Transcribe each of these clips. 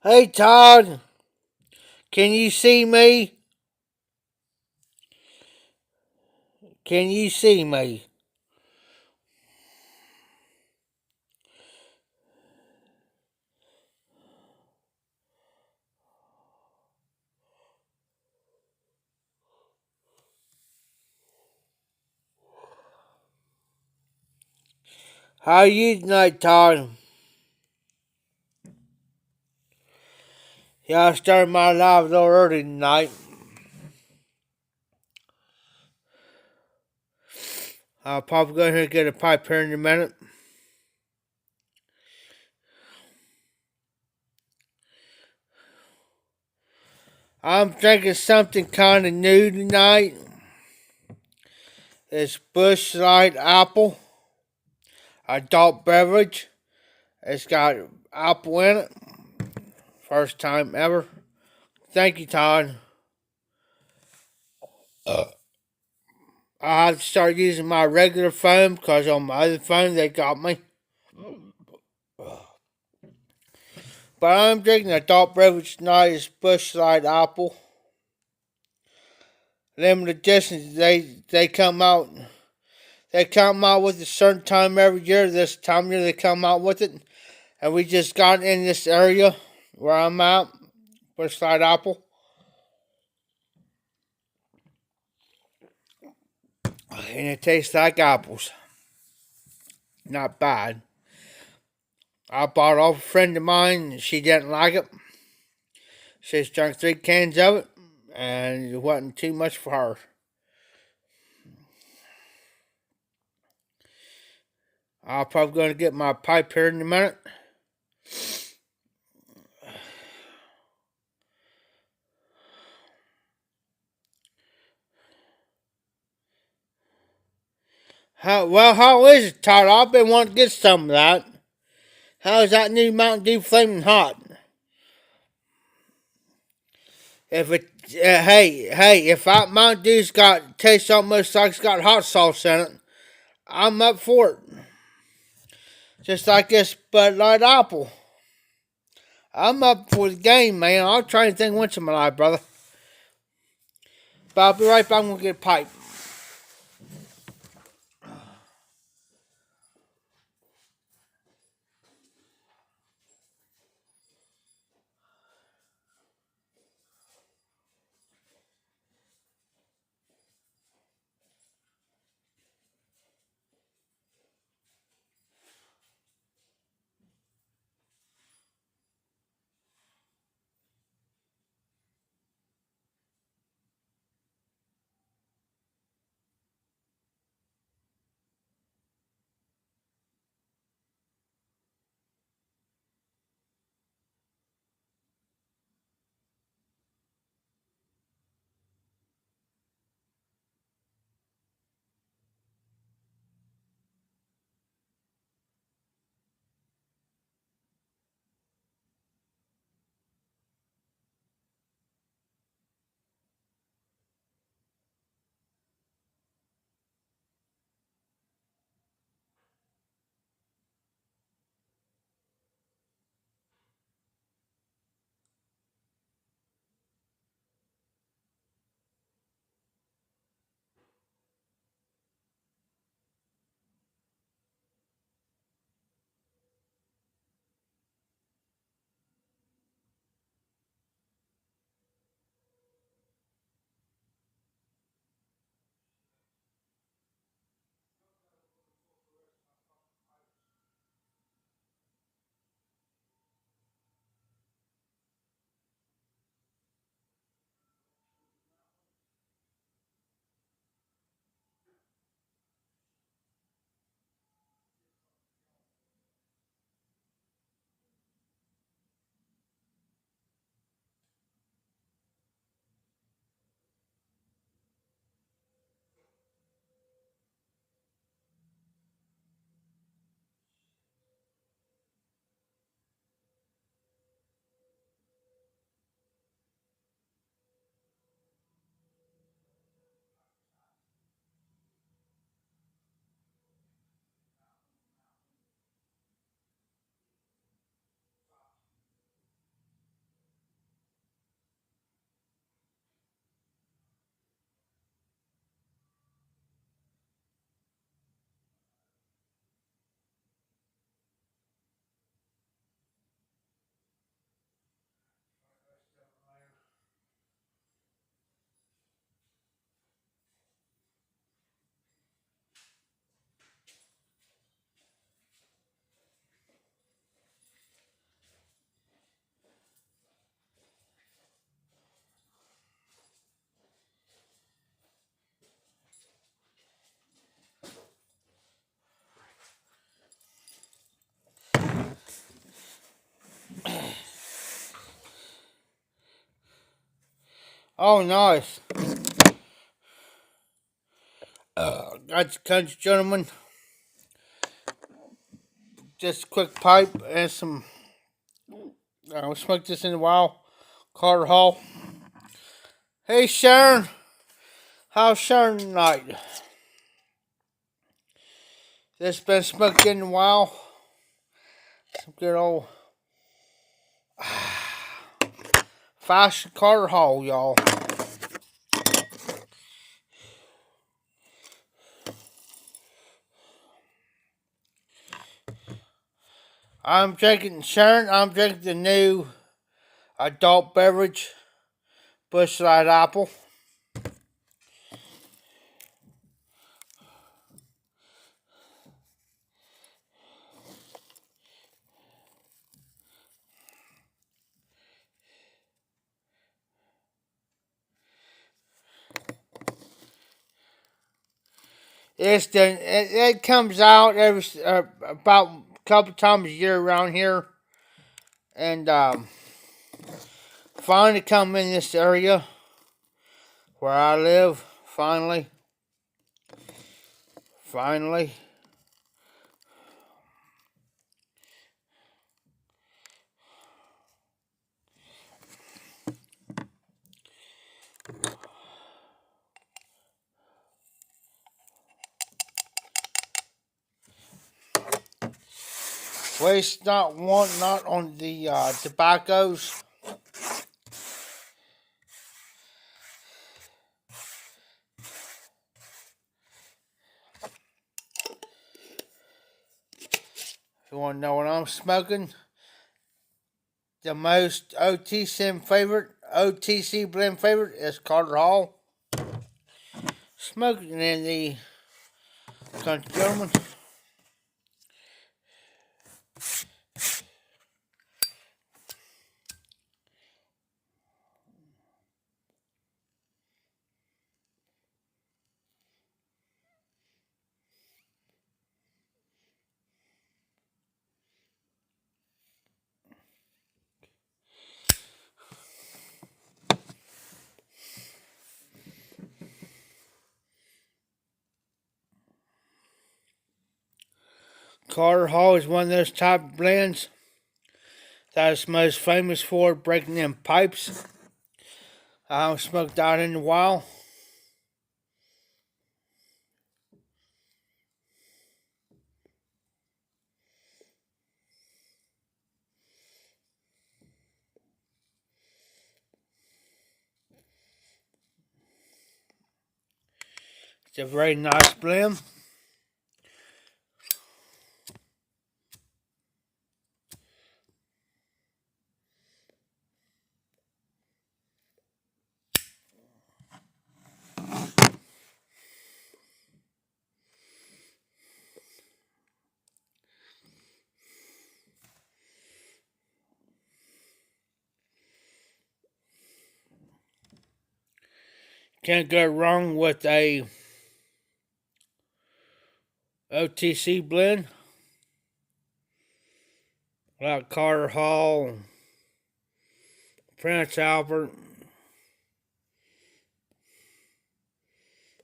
Hey Todd, can you see me? Can you see me? How are you tonight, Todd? Yeah, I started my live a little early tonight. I'll probably go here and get a pipe here in a minute. I'm drinking something kind of new tonight. It's Busch Light Apple, adult beverage. It's got apple in it. First time ever. Thank you, Todd. I have to start using my regular phone because on my other phone they got me. But I'm drinking adult beverage tonight. It's Busch Light Apple. Limited editions. They come out with a certain time every year. This time of year they come out with it, and we just got in this area where I'm at. Busch Light Apple, and it tastes like apples. Not bad. I bought it off a friend of mine. And she didn't like it. She's drank 3 cans of it, and it wasn't too much for her. I'm probably going to get my pipe here in a minute. How is it, Todd? I've been wanting to get some of that. How is that new Mountain Dew Flaming Hot? If it, hey, if that Mountain Dew's got tastes almost like it's got hot sauce in it, I'm up for it. Just like this Bud Light Apple. I'm up for the game, man. I'll try anything once in my life, brother. But I'll be right back. I'm gonna get a pipe. Oh, nice. Got country gentlemen. Just a quick pipe and some. We smoked this in a while. Carter Hall. Hey Sharon, how's Sharon tonight? This been smoked in a while. Some good old fashion Carter Hall, y'all. I'm drinking Sharon. I'm drinking the new adult beverage, Busch Light Apple. It comes out every about a couple times a year around here, and finally come in this area where I live. Finally. Waste not, want not on the tobaccos. If you want to know what I'm smoking, the most OTC blend favorite is Carter Hall. Smoking in the country gentleman. Carter Hall is one of those type of blends that is most famous for breaking them pipes. I haven't smoked that in a while. It's a very nice blend. Can't go wrong with a OTC blend like Carter Hall, Prince Albert,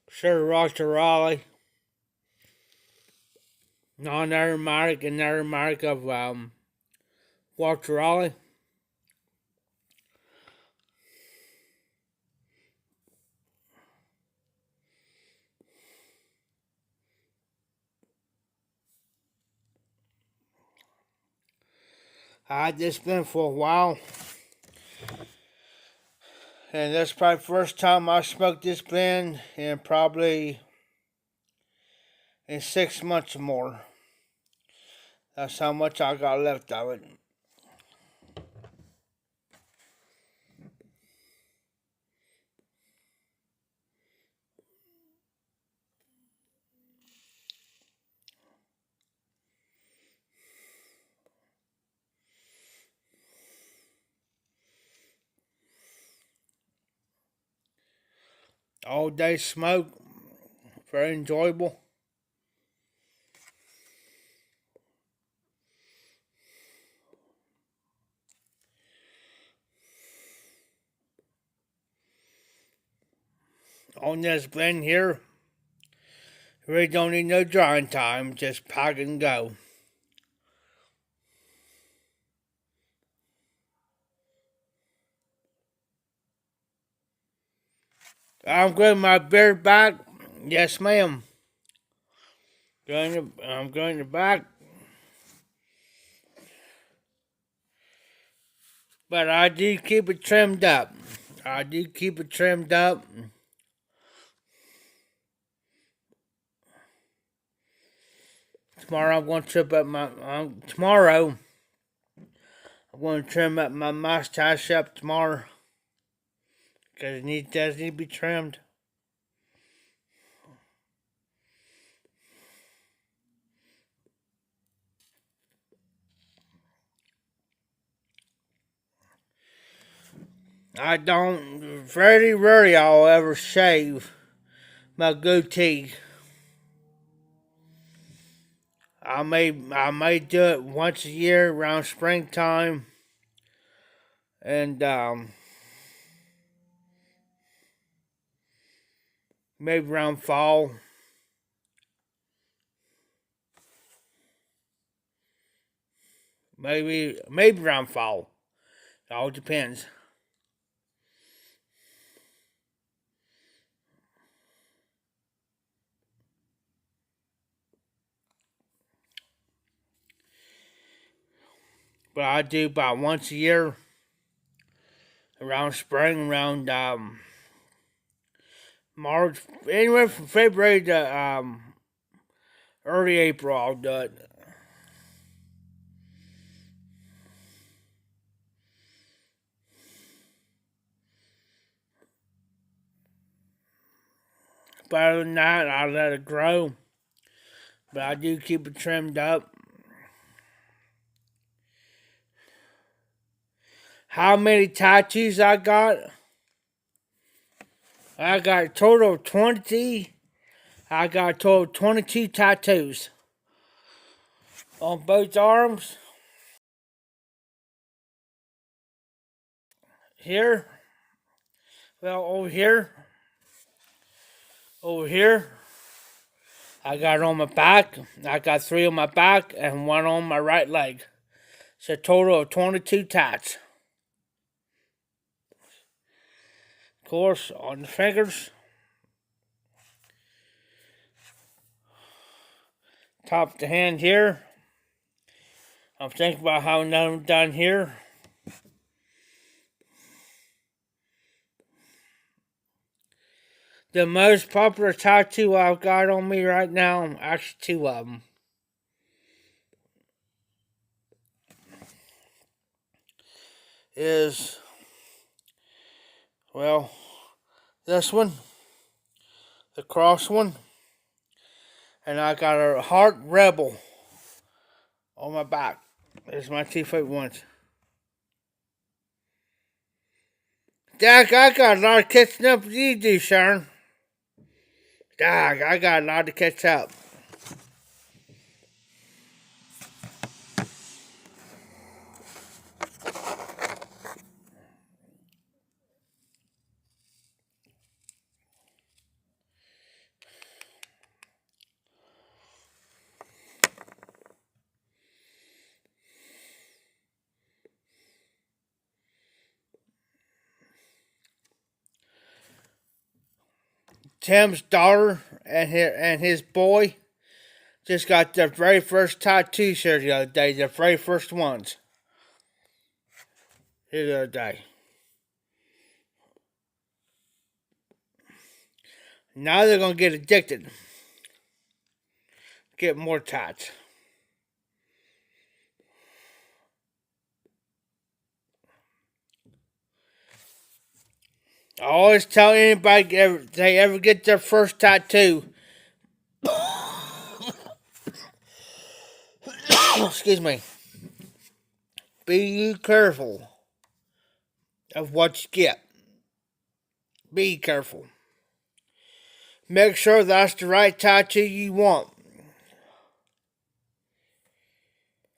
Sir Roger Raleigh, non-aromatic and aromatic of Walter Raleigh. I had this blend for a while, and that's probably the first time I smoked this blend in probably in 6 months or more. That's how much I got left of it. All day smoke, very enjoyable. on this blend here. Really don't need no drying time, just pack and go. I'm getting my beard back. Yes, ma'am. I'm going to back. But I do keep it trimmed up. I do keep it trimmed up. Tomorrow I'm going to trim up my. Tomorrow I'm going to trim up my mustache up tomorrow. Because it does need to be trimmed. I don't, very rarely I'll ever shave my goatee. I may do it once a year around springtime, and maybe around fall. Maybe around fall. It all depends. But I do about once a year, around spring, around March, anywhere from February to early April. I'll do it. But other than that, I let it grow. But I do keep it trimmed up. How many tattoos I got? I got a total of 20. I got a total of 22 tattoos. On both arms. Here. Well, over here. Over here. I got it on my back. I got 3 on my back and 1 on my right leg. It's a total of 22 tats. Of course, on the fingers. Top of the hand here. I'm thinking about how I'm done here. The most popular tattoo I've got on me right now, actually 2 of them, is, well, this one, the cross one, and I got a heart rebel on my back. There's my 2 foot ones. Dak, I got a lot of catching up with you do, Sharon. Dak, I got a lot to catch up. Tim's daughter and his boy just got their very first tattoo here the other day. Their very first ones. Here the other day. Now they're gonna get addicted. Get more tats. I always tell anybody if they ever get their first tattoo. Excuse me. Be careful of what you get. Be careful. Make sure that's the right tattoo you want.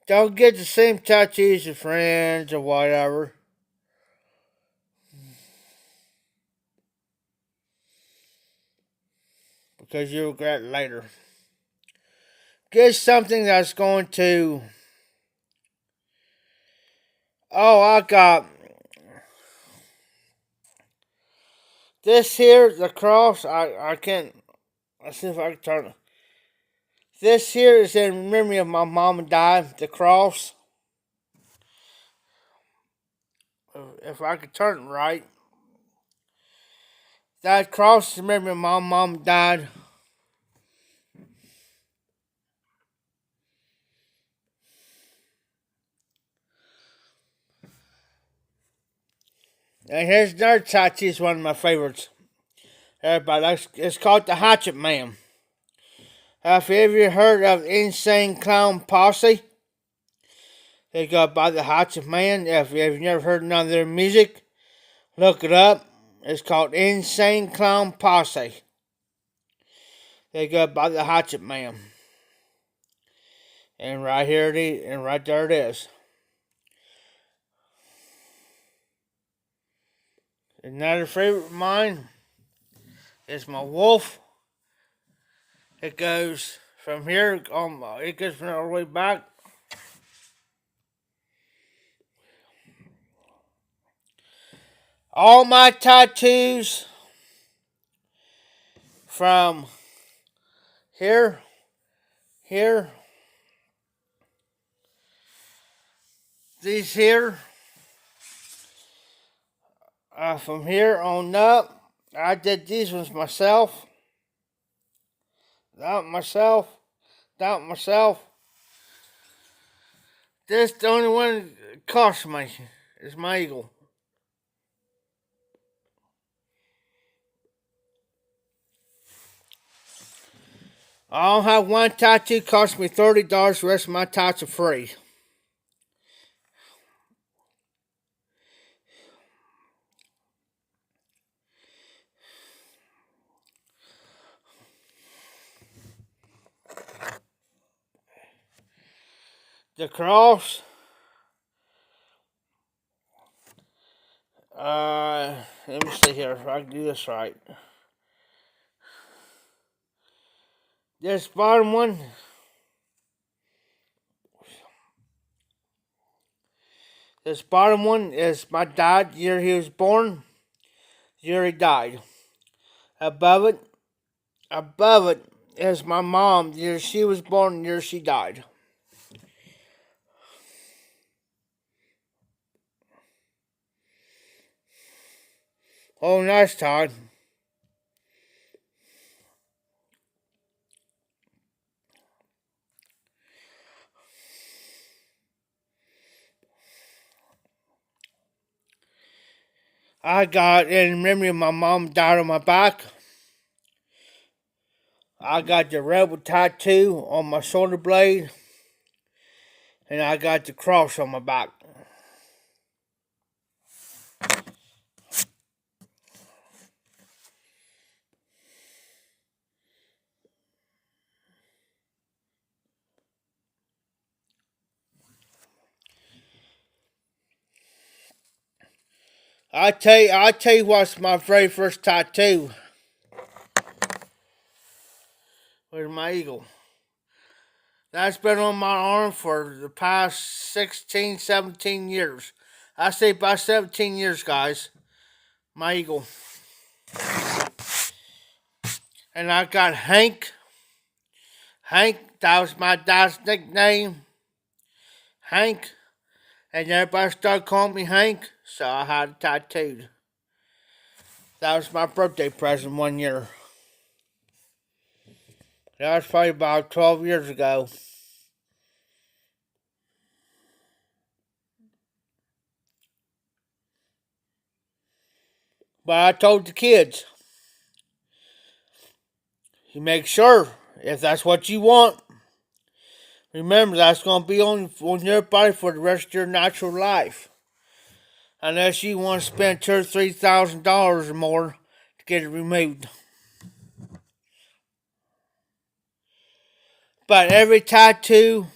Don't get the same tattoo as your friends or whatever. because you regret it later. Get something that's going to. Oh, I got this here, the cross. I can't. Let's see if I can turn it. This here is in memory of my mom and dad. The cross. If I could turn it right. That cross is in memory of my mom and dad. And here's another tattoo. It's one of my favorites. Everybody, it's called the Hatchet Man. Have you ever heard of Insane Clown Posse? They go by the Hatchet Man. If you've never heard none of their music, look it up. It's called Insane Clown Posse. They go by the Hatchet Man. And right here it is, and right there it is. Another favorite of mine is my wolf. It goes from here, it goes from all the way back. All my tattoos from here, these here, from here on up, I did these ones myself. That myself. This the only one that cost me is my eagle. I don't have one tattoo cost me $30. The rest of my tats are free. The cross. Let me see here if I can do this right. This bottom one. This bottom one is my dad, the year he was born, the year he died. Above it is my mom, the year she was born, the year she died. Oh, nice, Todd. I got, in memory of my mom died on my back, I got the rebel tattoo on my shoulder blade, and I got the cross on my back. I tell you what's my very first tattoo was my eagle. That's been on my arm for the past 16, 17 years. I say about 17 years, guys. My eagle. And I got Hank. Hank, that was my dad's nickname. Hank. And everybody started calling me Hank, so I had it tattooed. That was my birthday present one year. That was probably about 12 years ago. But I told the kids, you make sure, if that's what you want, remember that's going to be on your body for the rest of your natural life. Unless you want to spend $2,000 or $3,000 or more to get it removed. But every tattoo,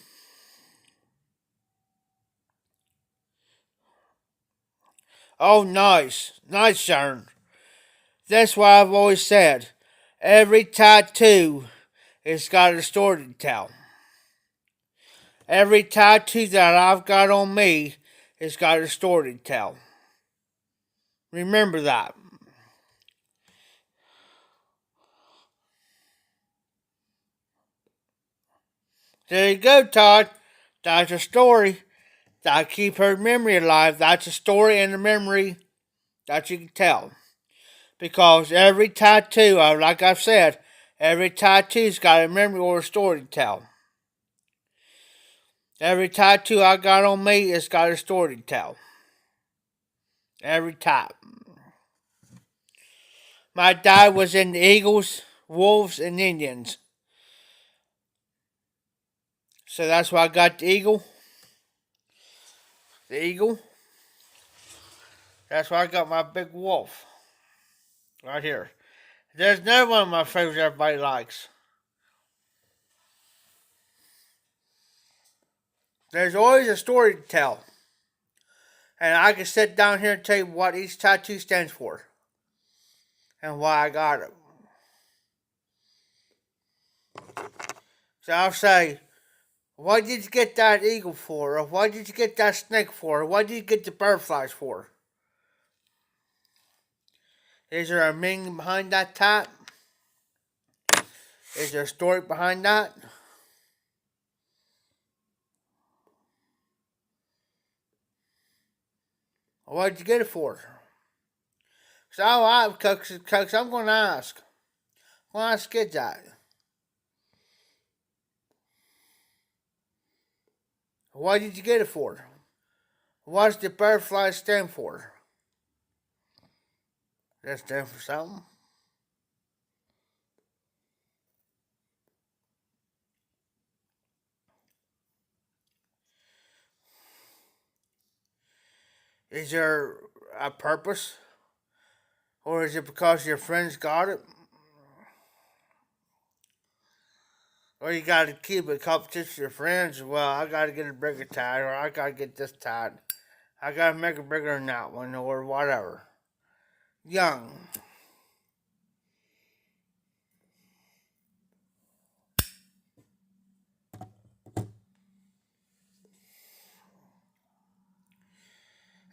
oh nice, Sharon. That's what I've always said. Every tattoo has got a story to tell. Every tattoo that I've got on me has got a story to tell. Remember that. There you go, Todd. That's a story that keep her memory alive. That's a story and a memory that you can tell. Because every tattoo, like I've said, every tattoo's got a memory or a story to tell. Every tattoo I got on me has got a story to tell. Every time. My dad was in the Eagles, Wolves, and Indians. So that's why I got the eagle. The eagle. That's why I got my big wolf. Right here. There's another one of my favorites everybody likes. There's always a story to tell. And I can sit down here and tell you what each tattoo stands for. And why I got it. So I'll say, what did you get that eagle for? Or what did you get that snake for? Or what did you get the butterflies for? Is there a meaning behind that tat? Is there a story behind that? Or what did you get it for? So cause I'm going to ask. I'm going to ask kids that. What did you get it for? What does the butterfly stand for? Does it stand for something? Is there a purpose? Or is it because your friends got it? Or you got to keep a competition with your friends? Well, I got to get a bigger tag, or I got to get this tag. I got to make it bigger than that one, or whatever. Young.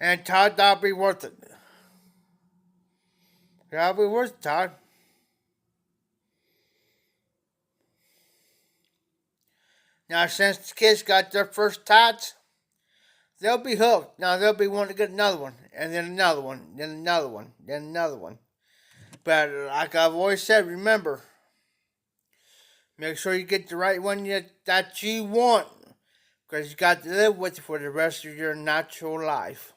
And Todd, that'll be worth it. That'll be worth it, Todd. Now, since the kids got their first tats, they'll be hooked. Now, they'll be wanting to get another one, and then another one, then another one, then another one. But like I've always said, remember, make sure you get the right one that you want, because you got to live with it for the rest of your natural life.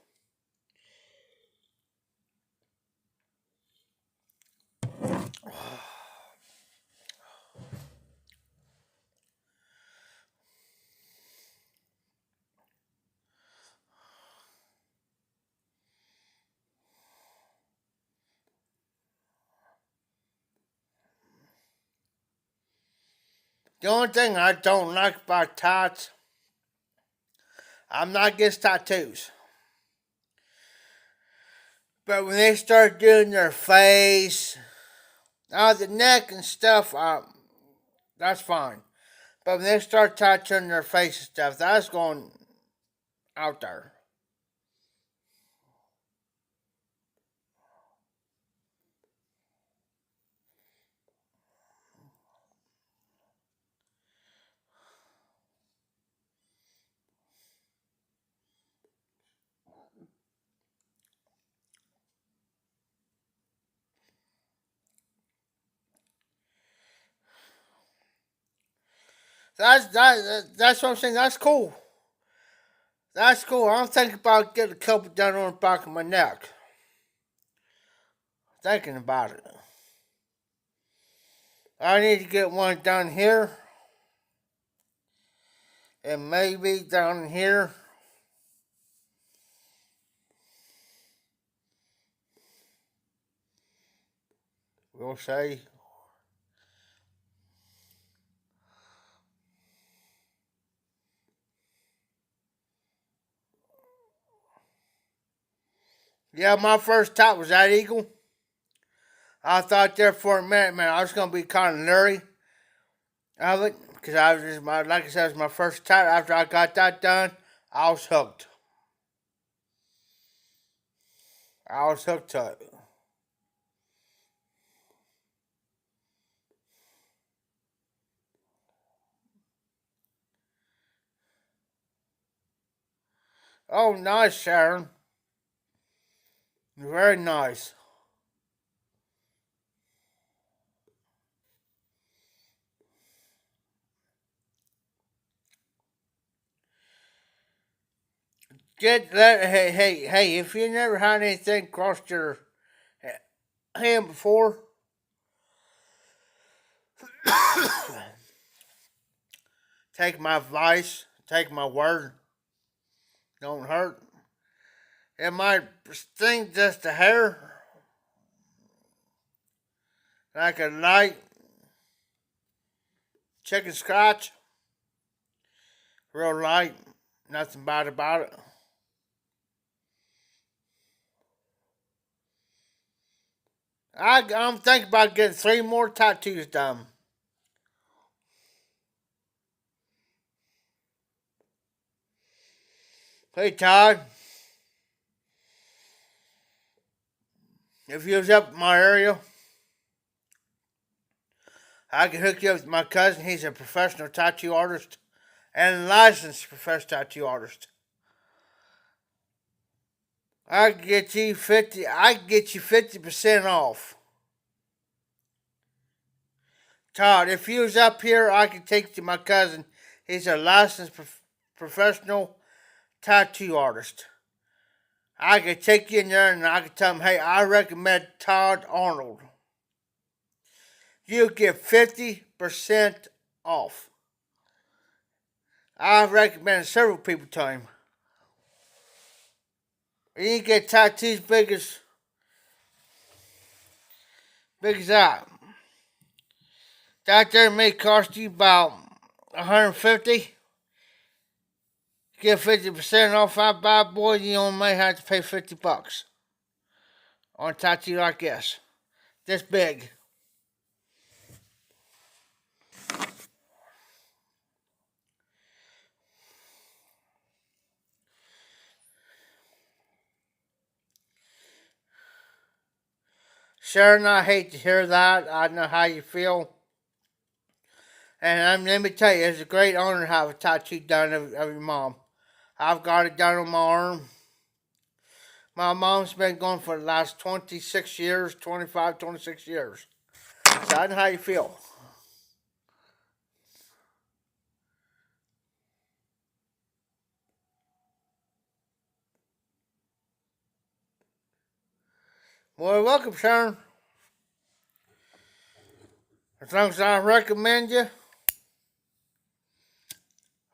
The only thing I don't like about tats, I'm not against tattoos. But when they start doing their face, the neck and stuff, that's fine. But when they start tattooing their face and stuff, that's going out there. That's what I'm saying. That's cool. That's cool. I'm thinking about getting a couple done on the back of my neck. Thinking about it. I need to get one done here. And maybe down here. We'll say. Yeah, my first top was that eagle. I thought there for a minute, man, I was gonna be kind of leery of it because I was just like I said, it was my first time. After I got that done, I was hooked. I was hooked to it. Oh, nice, Sharon. Very nice. Hey, if you never had anything cross your hand before, take my advice, take my word, don't hurt. It might sting just a hair, like a light chicken scratch, real light, nothing bad about it. I'm thinking about getting 3 more tattoos done. Hey Todd, if you was up in my area, I can hook you up with my cousin. He's a professional tattoo artist and a licensed professional tattoo artist. I can get you 50. I can get you 50% off. Todd, if you was up here, I could take you to my cousin. He's a licensed professional tattoo artist. I could take you in there and I could tell him, hey, I recommend Todd Arnold. You get 50% off. I've recommended several people to him. You can get tattoos big as that. That there may cost you about 150. Get 50% off that bad boy, you only may have to pay $50 on a tattoo like this. This big. Sharon, I hate to hear that. I know how you feel. And let me tell you, it's a great honor to have a tattoo done of your mom. I've got it done on my arm. My mom's been gone for the last 26 years, 25, 26 years. So I know how you feel. Well, welcome, Sharon. As long as I recommend you,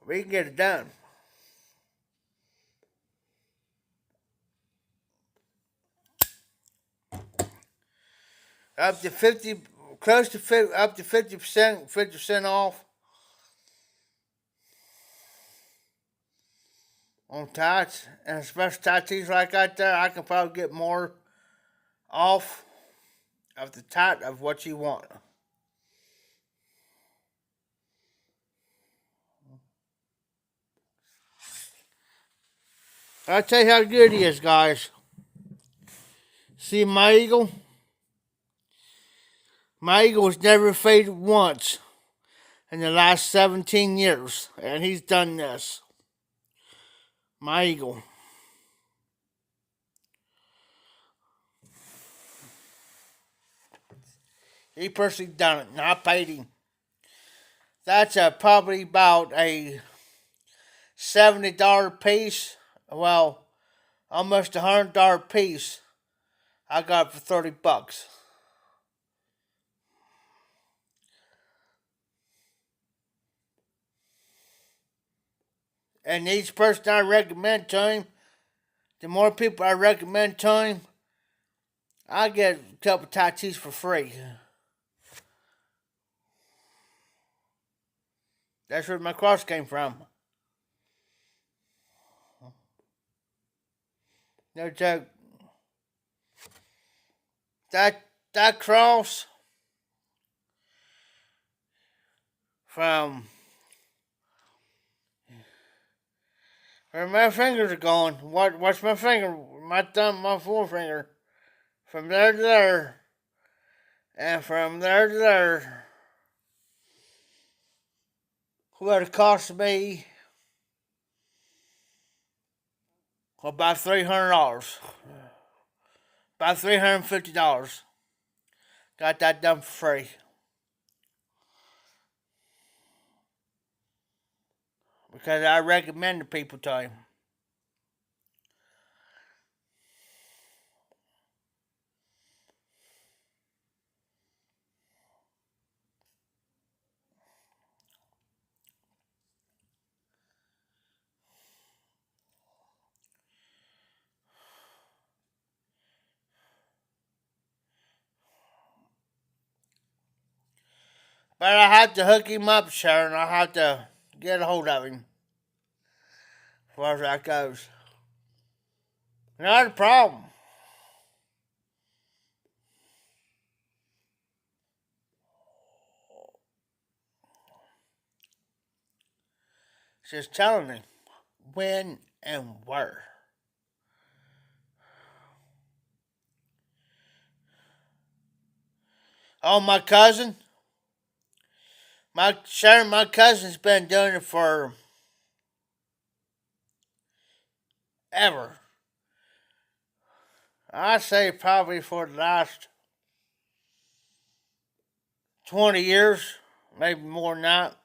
we can get it done. Up to 50, close to 50, up to 50%, 50% off on tats and special tattoos like that. There, I can probably get more off of the tat of what you want. I'll tell you how good he is, guys. See my eagle? My eagle has never faded once in the last 17 years, and he's done this. My eagle. He personally done it, not paid him. That's probably about a $70 piece. Well, almost $100 piece. I got it for $30. And each person I recommend to him, the more people I recommend to him, I get a couple tattoos for free. That's where my cross came from. No joke. That that cross from where my fingers are going. What's my finger? My thumb, my forefinger. From there to there. And from there to there. Would have cost me about $300. About $350. Got that done for free. Because I recommended people to him. But I have to hook him up, Sharon. I have to get a hold of him. As far as that goes. Not a problem. Just telling him when and where. Oh, my cousin? My cousin's been doing it for ever. I say probably for the last 20 years, maybe more than that.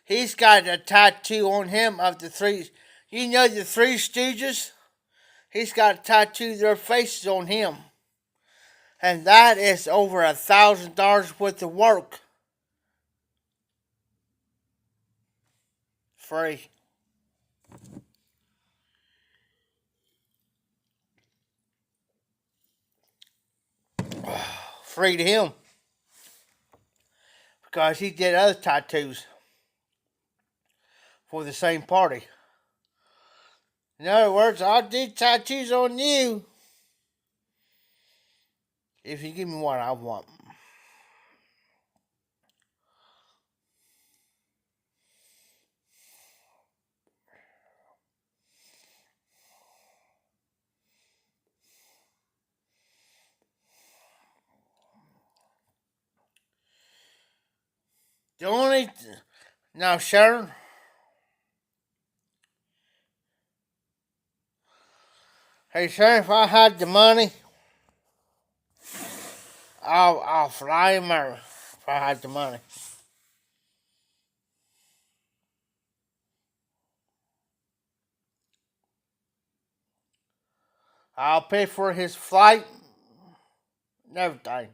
He's got a tattoo on him of the three. You know the Three Stooges? He's got a tattoo their faces on him. And that is over $1,000 worth of work. Free. Free to him. Because he did other tattoos for the same party. In other words, I'll do tattoos on you if you give me what I want. The only. Now, Sharon. Hey, Sharon, if I had the money, I'll fly him out if I had the money. I'll pay for his flight and everything.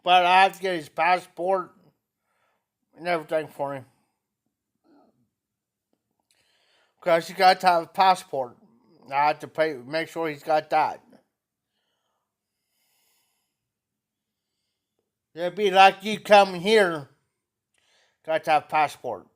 But I have to get his passport and everything for him. Because he got to have a passport. I have to pay, make sure he's got that. It'd be like you coming here, got to have a passport.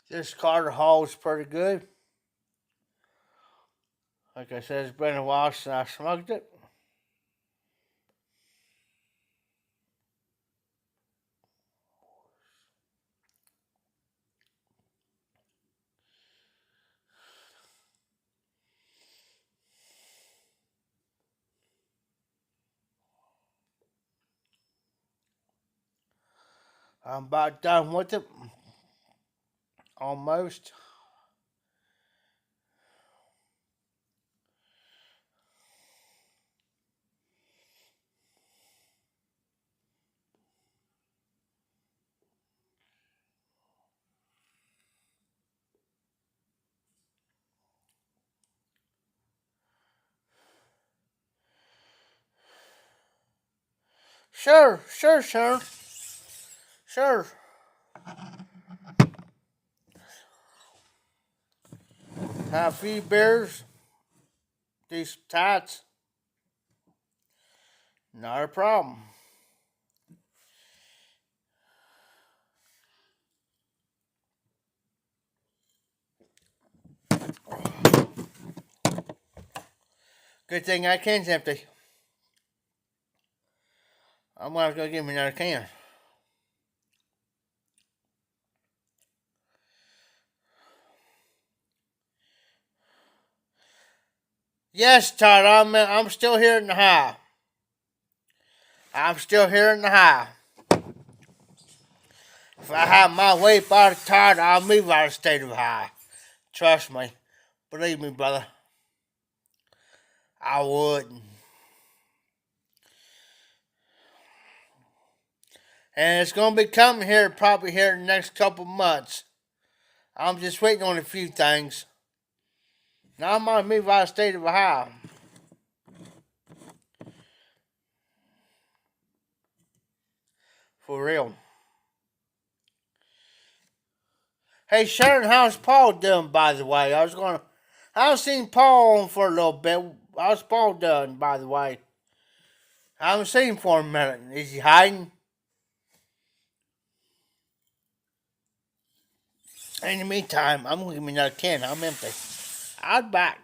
This Carter Hall is pretty good. Like I said, it's been a while since I smoked it. I'm about done with it. Almost. Sure, sure, sure. Sure. Have a few beers, do some tats. Not a problem. Good thing that can's empty. I'm gonna go get me another can. Yes, Todd, I'm still here in the high. I'm still here in the high. If I have my way by the Todd, I'll move out of the state of high. Trust me. Believe me, brother. I would. And it's gonna be coming here probably here in the next couple months. I'm just waiting on a few things. Now I'm gonna move out of the state of Ohio. For real. Hey Sharon, how's Paul doing by the way? I haven't seen Paul on for a little bit. How's Paul doing by the way? I haven't seen him for a minute. Is he hiding? In the meantime, I'm gonna give me another can. I'm empty. I'll be back.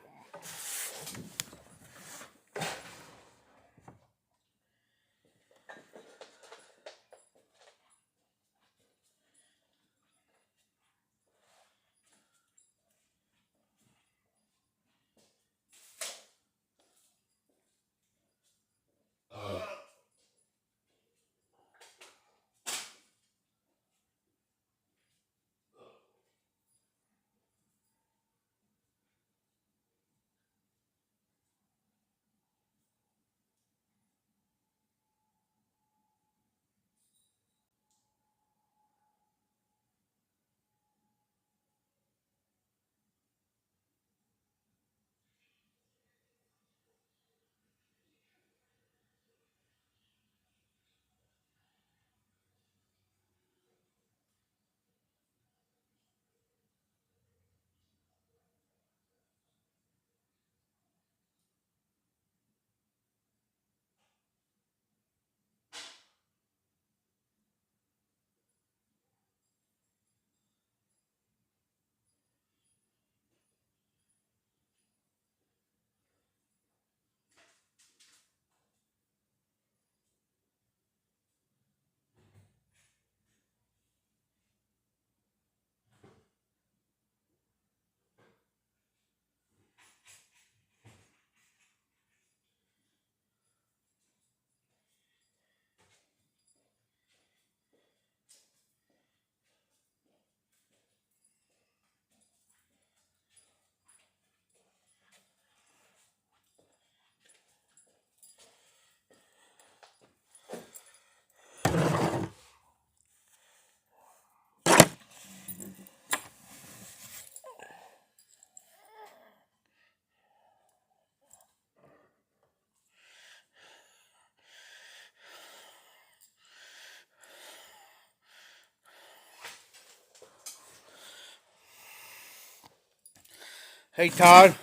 Hey Todd,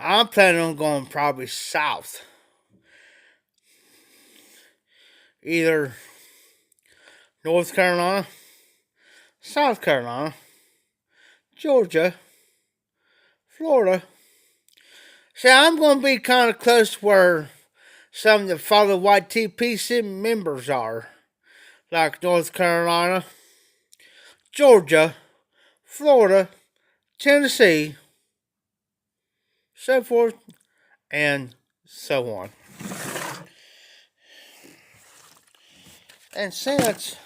I'm planning on going probably south. Either North Carolina, South Carolina, Georgia, Florida. See, I'm going to be kind of close where some of the Father YTPC members are, like North Carolina, Georgia, Florida, Tennessee, so forth and so on. And since,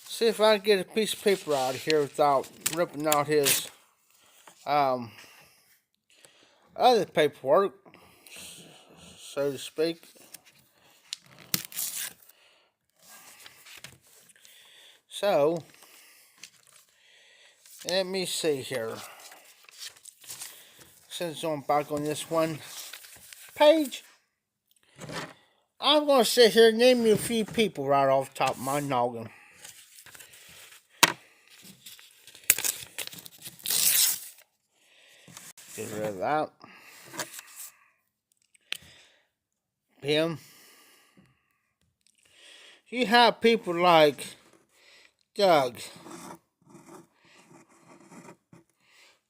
see if I can get a piece of paper out of here without ripping out his other paperwork, so to speak. So, let me see here. Since I'm back on this one page, I'm going to sit here and name you a few people right off the top of my noggin. Get rid of that. Him. You have people like Doug,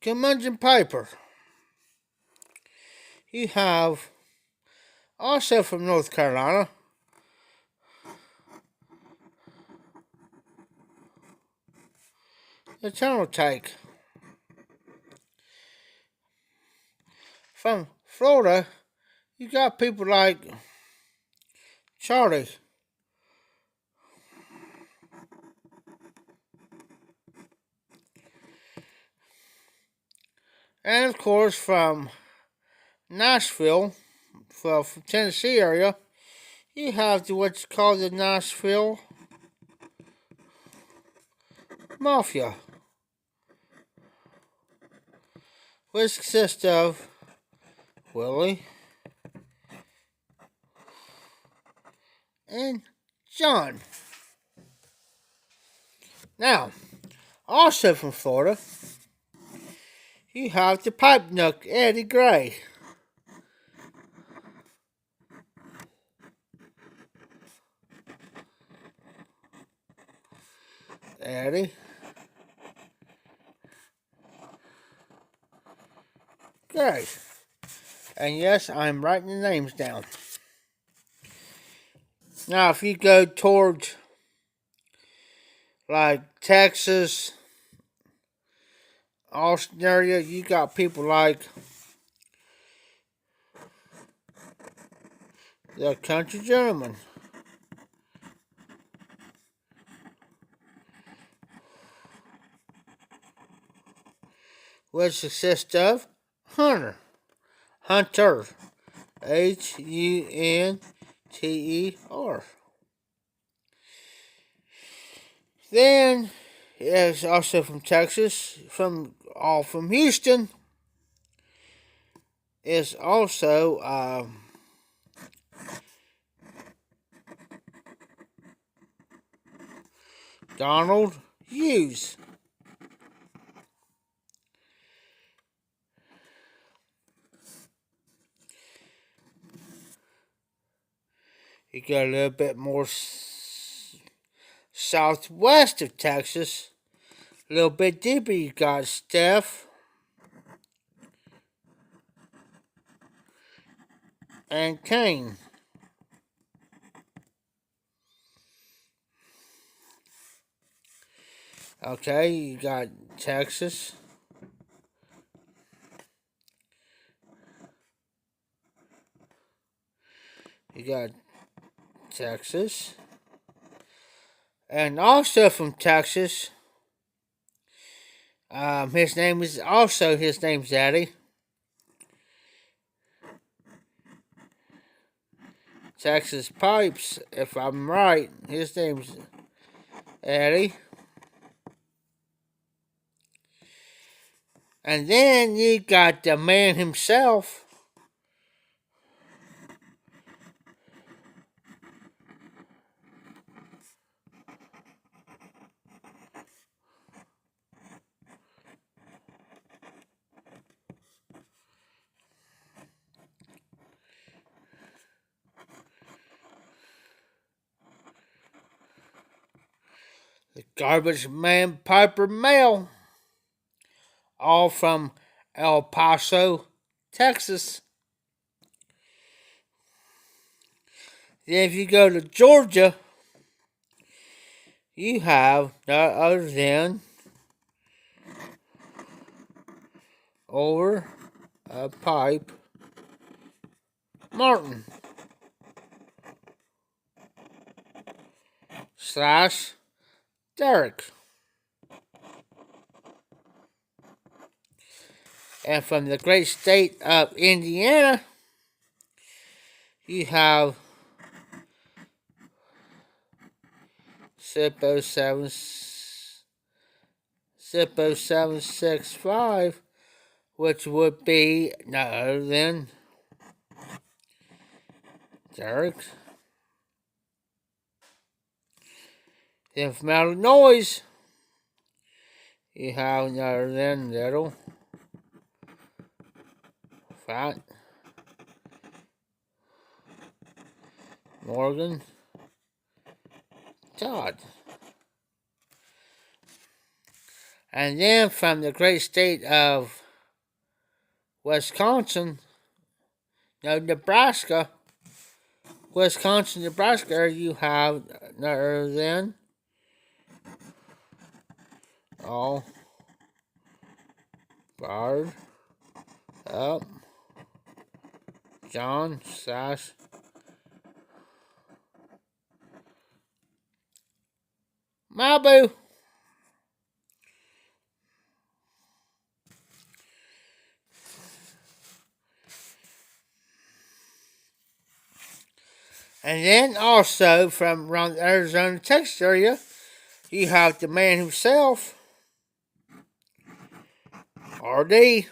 Curmudgeon Piper. You have, also from North Carolina, Eternal Take. From Florida, you got people like Charlie. And of course from Nashville, from Tennessee area, you have what's called the Nashville Mafia, which consists of Willie and John. Now, also from Florida, you have the Pipe Nook, Eddie Gray. Eddie Gray. And yes, I'm writing the names down. Now, if you go towards like Texas, Austin area, you got people like the Country Gentleman, which consists of Hunter, Hunter. Then, yes, also from Texas, from Houston, is also Donald Hughes. You go a little bit more southwest of Texas, a little bit deeper, you got Steph and Kane. Okay, you got Texas. You got Texas. And also from Texas, his name's Eddie. Texas Pipes, if I'm right, his name's Eddie. And then you got the man himself, the Garbage Man Piper Mel, all from El Paso, Texas. Then if you go to Georgia, you have none other than Over a Pipe Martin. slash Derek. And from the great state of Indiana, you have Zippo765, which would be none other than Derek. Then from Illinois, you have none other than Little Fat Morgan Todd. And then from the great state of Nebraska, Nebraska, you have none other than all Bard up John slash Mabu. And then also from around the Arizona, Texas area, you have the man himself, RD.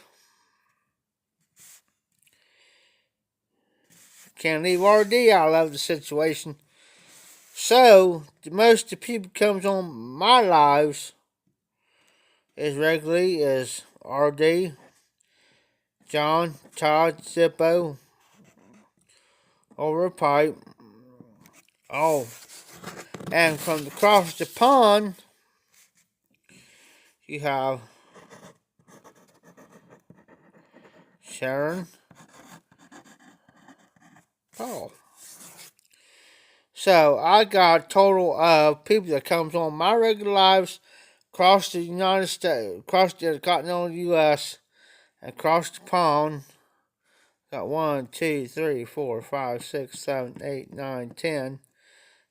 Can't leave RD out of the situation. So, the most the people comes on my lives as regularly as RD, John, Todd, Zippo, over a pipe. Oh, and from across the pond, you have Sharon Paul. So I got a total of people that comes on my regular lives across the United States, across the continental U.S., across the pond. Got 1, 2, 3, 4, 5, 6, 7, 8, 9, 10,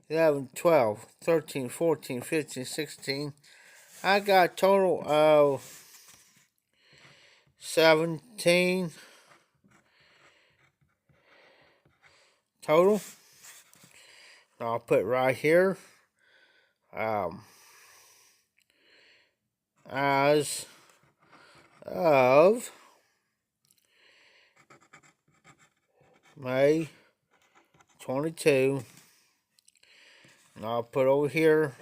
11, 12, 13, 14, 15, 16. I got a total of 17 total. I'll put right here as of May 22. And I'll put over here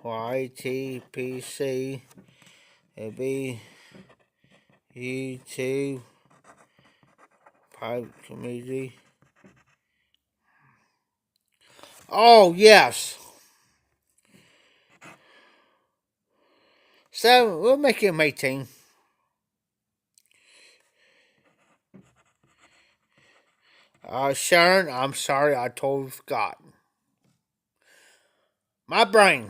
YTPC. It'll be YouTube Pipe Community. Oh, yes. So, we'll make him 18. Sharon, I'm sorry, I totally forgot. My brain.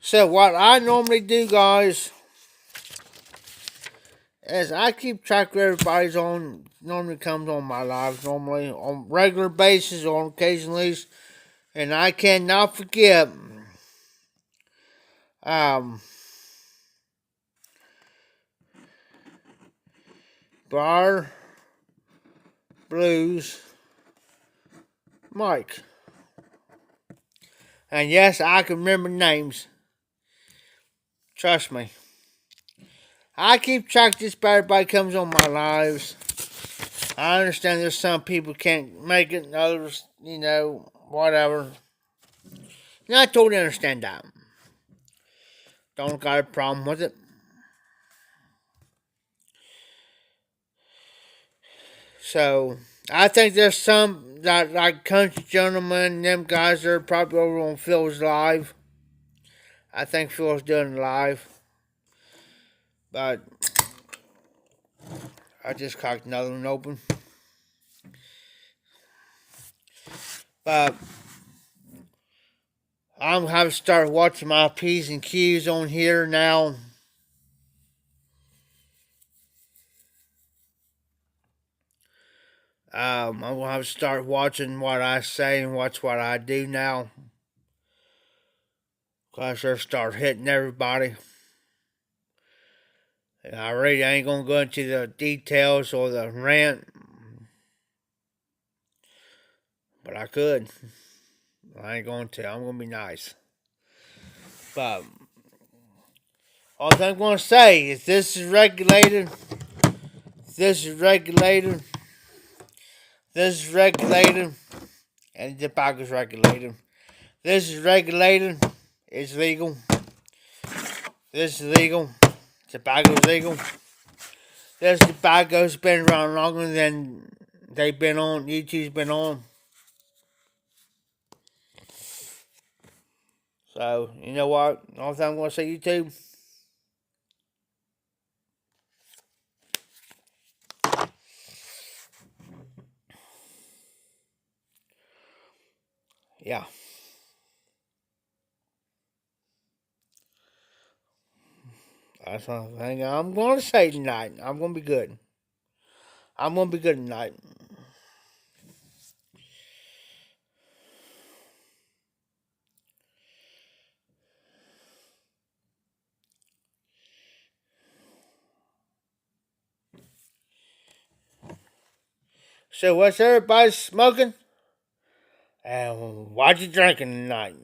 So, what I normally do, guys, is I keep track of everybody's on, normally comes on my lives, normally on regular basis or occasionally. And I cannot forget Bar Blues Mike. And yes, I can remember names. Trust me. I keep track of this, but everybody comes on my lives. I understand there's some people can't make it, and others, whatever. And I totally understand that. Don't got a problem with it. So, I think there's some that like Country Gentlemen, them guys are probably over on Phil's Live. I think Phil's doing live. But I just cocked another one open. But I'm having to start watching my P's and Q's on here now. I'm gonna have to start watching what I say and watch what I do now. Cause they'll start hitting everybody. And I really ain't gonna go into the details or the rant, but I could. I ain't going to. I'm gonna be nice. But all I'm gonna say is this is regulated. This is regulated. This is regulated. And tobacco's regulated. This is regulated. It's legal. This is legal. Tobacco's legal. This tobacco's been around longer than they've been on. YouTube's been on. So, you know what? All I'm going to say, YouTube. Yeah. That's one thing I'm going to say tonight. I'm going to be good. I'm going to be good tonight. So, what's everybody smoking? And what you drinking tonight?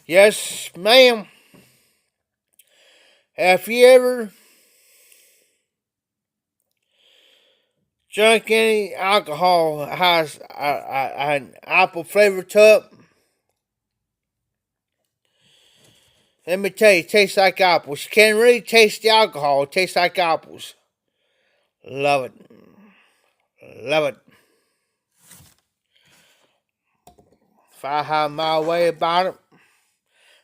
Yes, ma'am. Have you ever drunk any alcohol that has an apple flavor to it? Let me tell you, it tastes like apples. You can't really taste the alcohol. It tastes like apples. Love it. Love it. If I have my way about it.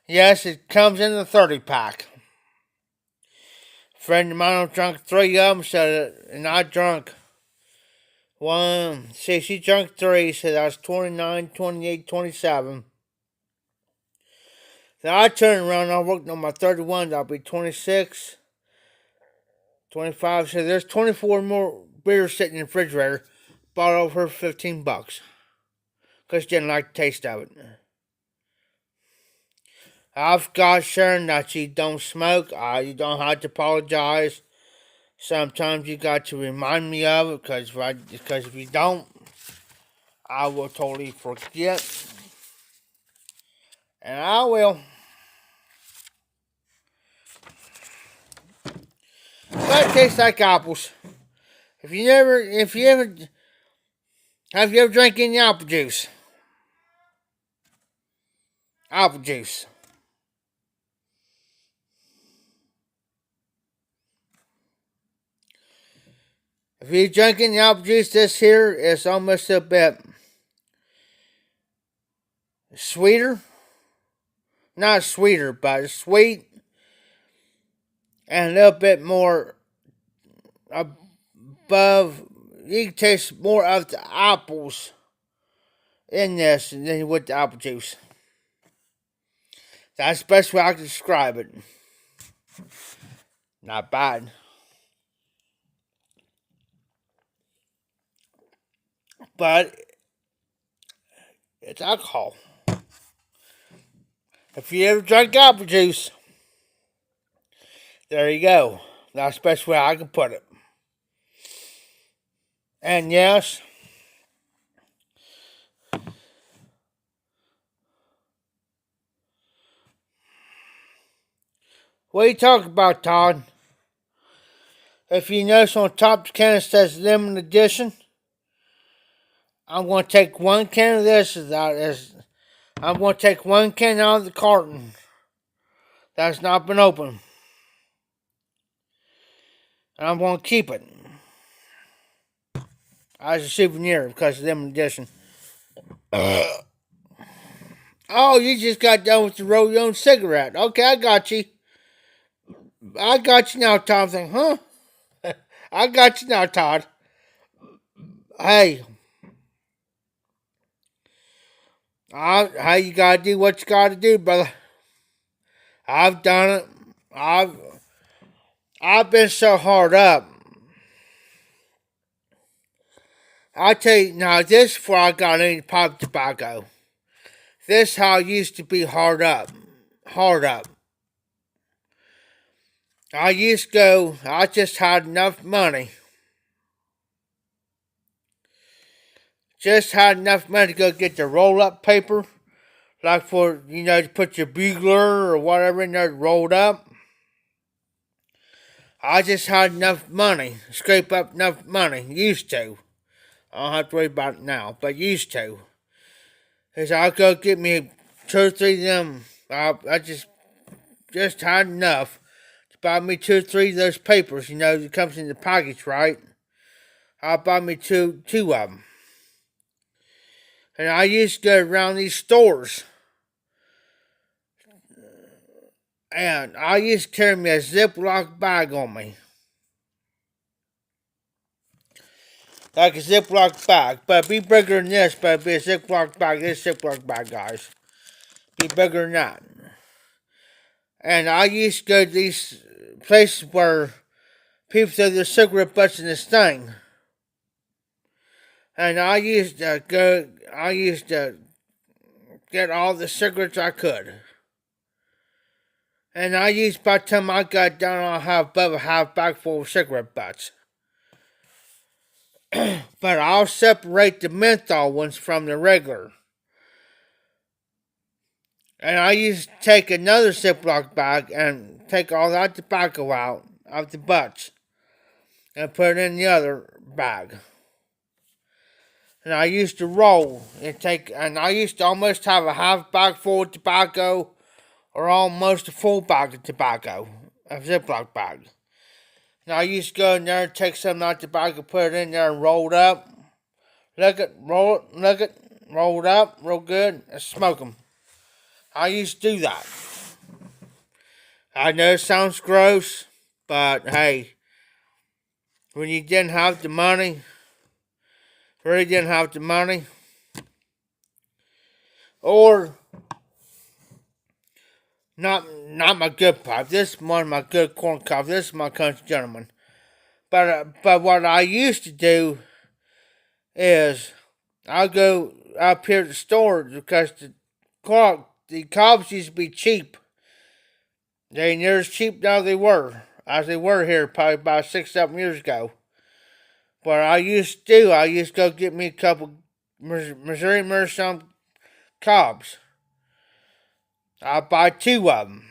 Yes, it comes in a 30 pack. A friend of mine drank 3 of them, said, and I drank one. See, she drank 3, so that was 29, 28, 27. Then I turned around and I worked on my 31. That'll be 26, 25. So there's 24 more beers sitting in the refrigerator. Bought over for $15. Because she didn't like the taste of it. I've got Sharon that you don't smoke. You don't have to apologize. Sometimes you got to remind me of it because if you don't, I will totally forget. And I will. But it tastes like apples. Have you ever drank any apple juice? Apple juice. If you're drinking apple juice, this here is almost a bit sweeter. Not sweeter, but sweet. And a little bit more above. You can taste more of the apples in this than with the apple juice. That's the best way I can describe it. Not bad. But it's alcohol. If you ever drink apple juice, there you go. That's the best way I can put it. And yes, what are you talking about, Todd? If you notice on top of the can it says limited edition, I'm going to take one can of this I'm going to take one can out of the carton that's not been opened. And I'm going to keep it as a souvenir because it's limited edition. Oh, you just got done with the roll your own cigarette. Okay, I got you. I got you now, Todd. I'm thinking, huh? I got you now, Todd. Hey, you gotta do what you gotta do, brother. I've done it. I've been so hard up. I tell you now, this before I got any pipe tobacco. This how I used to be hard up. Hard up. I used to go, I just had enough money. Just had enough money to go get the roll up paper. Like for, to put your bugler or whatever in there rolled up. I just had enough money, scrape up enough money, used to. I don't have to worry about it now, but used to. Is I'll go get me 2 or 3 of them. I just had enough to buy me 2 or 3 of those papers, that comes in the package, right? I'll buy me two of them. And I used to go around these stores. And I used to carry me a Ziploc bag on me. Like a Ziploc bag. But be bigger than this, but be a Ziploc bag. This Ziploc bag, guys. Be bigger than that. And I used to go to these places where people throw their cigarette butts in this thing. And I used to get all the cigarettes I could. And by the time I got done, I'll have above a half bag full of cigarette butts. But I'll separate the menthol ones from the regular. And I used to take another Ziploc bag and take all that tobacco out of the butts and put it in the other bag. And I used to roll and I used to almost have a half bag full of tobacco or almost a full bag of tobacco, a Ziploc bag. And I used to go in there and take some of that tobacco, put it in there and roll it up. Roll it, up real good, and smoke them. I used to do that. I know it sounds gross, but hey, when you didn't have the money, really didn't have the money, or not my good pipe. This is one of my good corn cob. This is my country gentleman. But what I used to do is I'll go up here to the store because the cobs used to be cheap. They ain't near as cheap now as they were here probably about 6-7 years ago. What I used to do, I used to go get me a couple Missouri Meerschaum cobs. I'll buy 2 of them.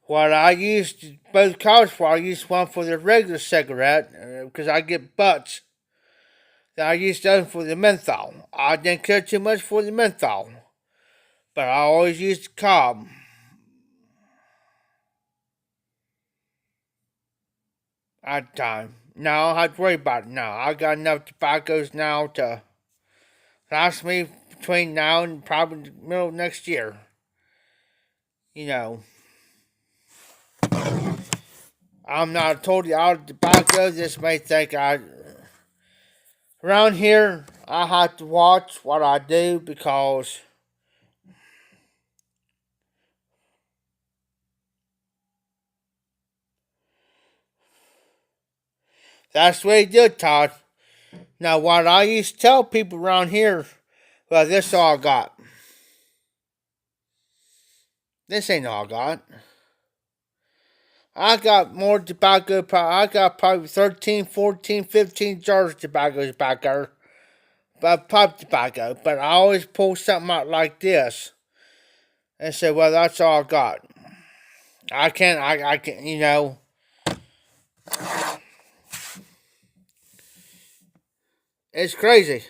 What I used both cobs for, I used one for the regular cigarette because I get butts. Then I used the other for the menthol. I didn't care too much for the menthol, but I always used the cob. At the time. Now I don't have to worry about it now. I got enough tobaccos now to last me between now and probably the middle of next year. I'm not totally out of tobacco. This may think around here, I have to watch what I do because that's the way you do it, Todd. Now, what I used to tell people around here, well, this is all I got. This ain't all I got. I got more tobacco. I got probably 13, 14, 15 jars of tobacco back there. But pipe tobacco. But I always pull something out like this and say, well, that's all I got. I can't, It's crazy.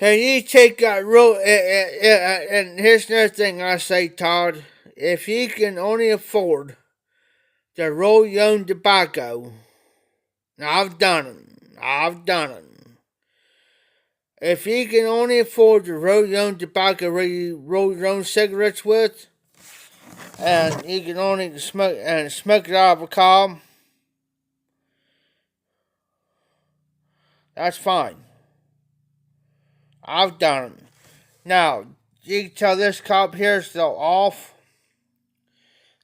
And you take that road, and here's another thing I say, Todd. If you can only afford to roll your own tobacco, now I've done it. If you can only afford to roll your own tobacco, where you roll your own cigarettes with, and you can only smoke it out of a cob, That's fine. I've done it. Now, you can tell this cop here is still off.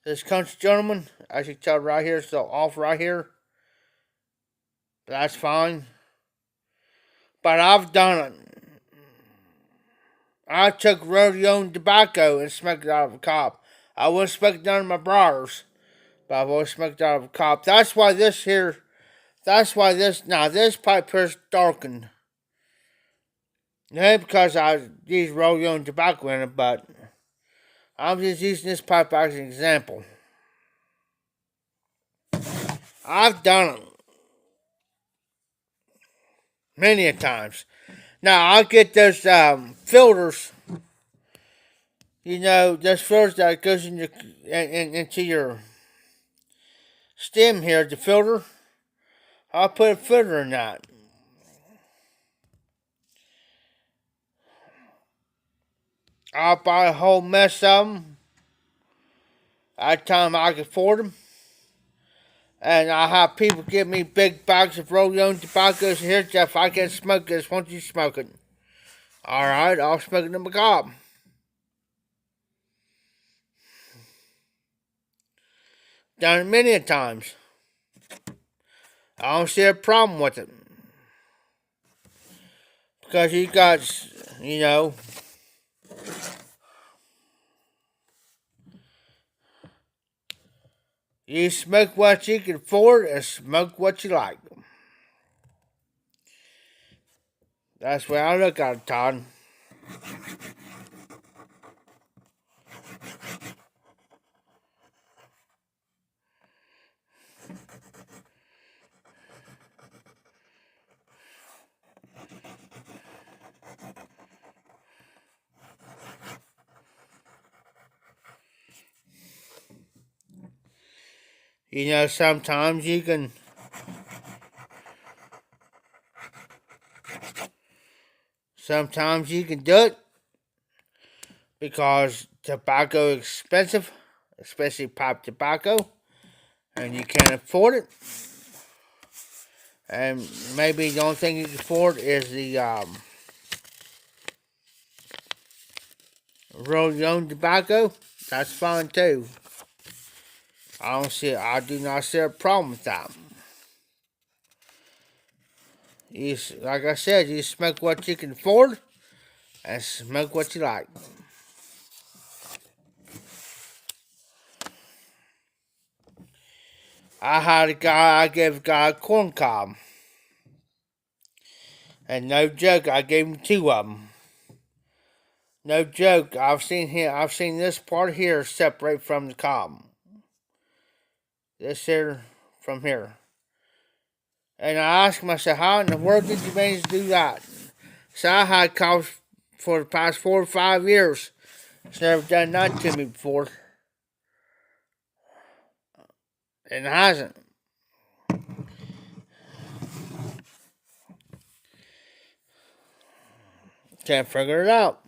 This country gentleman, as you can tell right here, is still off right here. That's fine. But I've done it. I took rodeo tobacco and smoked it out of a cop. I wouldn't smoke it out of my briars, but I've always smoked it out of a cop. That's why this pipe here is darkened. Not because I used rodeo and tobacco in it, but I'm just using this pipe as an example. I've done it many a times. Now I'll get those filters. You know, those filters that goes into your stem here, the filter. I'll put a filter in that. I'll buy a whole mess of them at the time I can afford them. And I have people give me big bags of rodeo tobacco. So here, Jeff, I can smoke this. Won't you smoke it? Alright, I'll smoke it in my cob. Done it many times. I don't see a problem with it. Because you got, you know, you smoke what you can afford and smoke what you like. That's the way I look at it, Todd. You know, sometimes you can do it because tobacco is expensive, especially pipe tobacco, and you can't afford it. And maybe the only thing you can afford is the roll your own tobacco. That's fine too. I do not see a problem with that. Like I said, you smoke what you can afford and smoke what you like. I gave a guy a corn cob. And no joke, I gave him two of them. No joke, I've seen this part here separate from the cob. This here from here. And I asked him, I said, how in the world did you manage to do that? So I had cops for the past 4 or 5 years. It's never done that to me before. And it hasn't. Can't figure it out.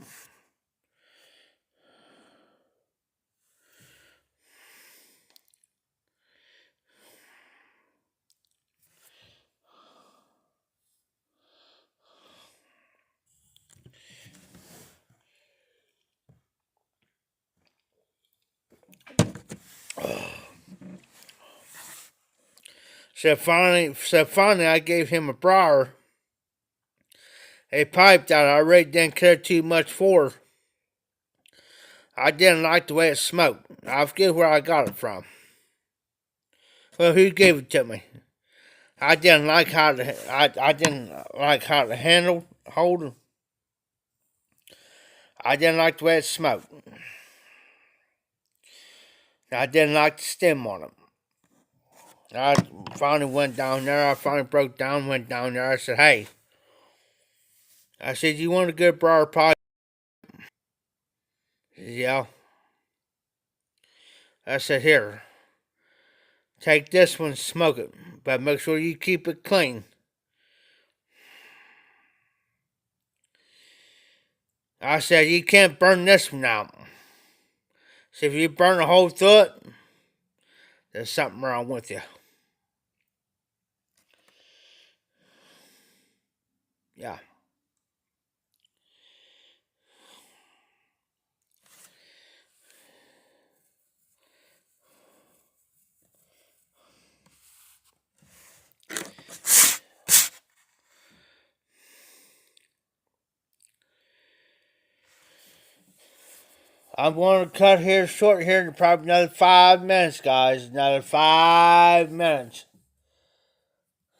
So finally, I gave him a briar, a pipe that I really didn't care too much for. I didn't like the way it smoked. I forget where I got it from. Well, who gave it to me? I didn't like how the hold. I didn't like the way it smoked. I didn't like the stem on it. I finally went down there. I finally broke down, went down there. I said, hey. I said, you want a good briar pipe? He said, yeah. I said, here. Take this one, smoke it. But make sure you keep it clean. I said, you can't burn this one out. So if you burn a hole through it, there's something wrong with you. yeah. I'm going to cut here short here to probably another 5 minutes, guys. Another 5 minutes.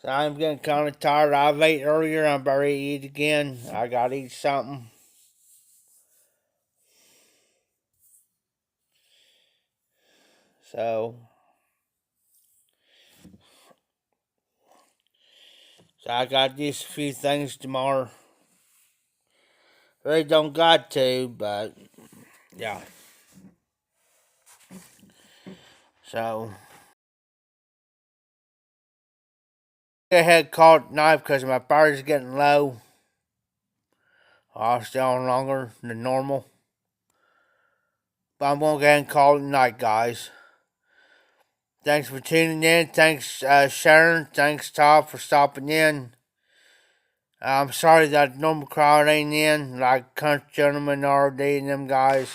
So I'm getting kind of tired. I've ate earlier. I'm about ready to eat again. I got to eat something. So I got these few things tomorrow. Really don't got to, but yeah. So go ahead, call it night because my battery's getting low. I'll stay on longer than normal. But I'm going to go ahead and call it night, guys. Thanks for tuning in. Thanks, Sharon. Thanks, Todd, for stopping in. I'm sorry that the normal crowd ain't in, like Country Gentleman, RD, and them guys.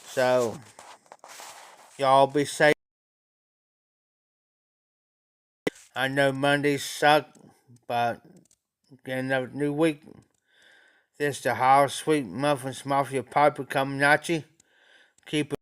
So, y'all be safe. I know Mondays suck, but getting another new week. This the How Sweet Muffins Mafia Piper coming at you. Keep it.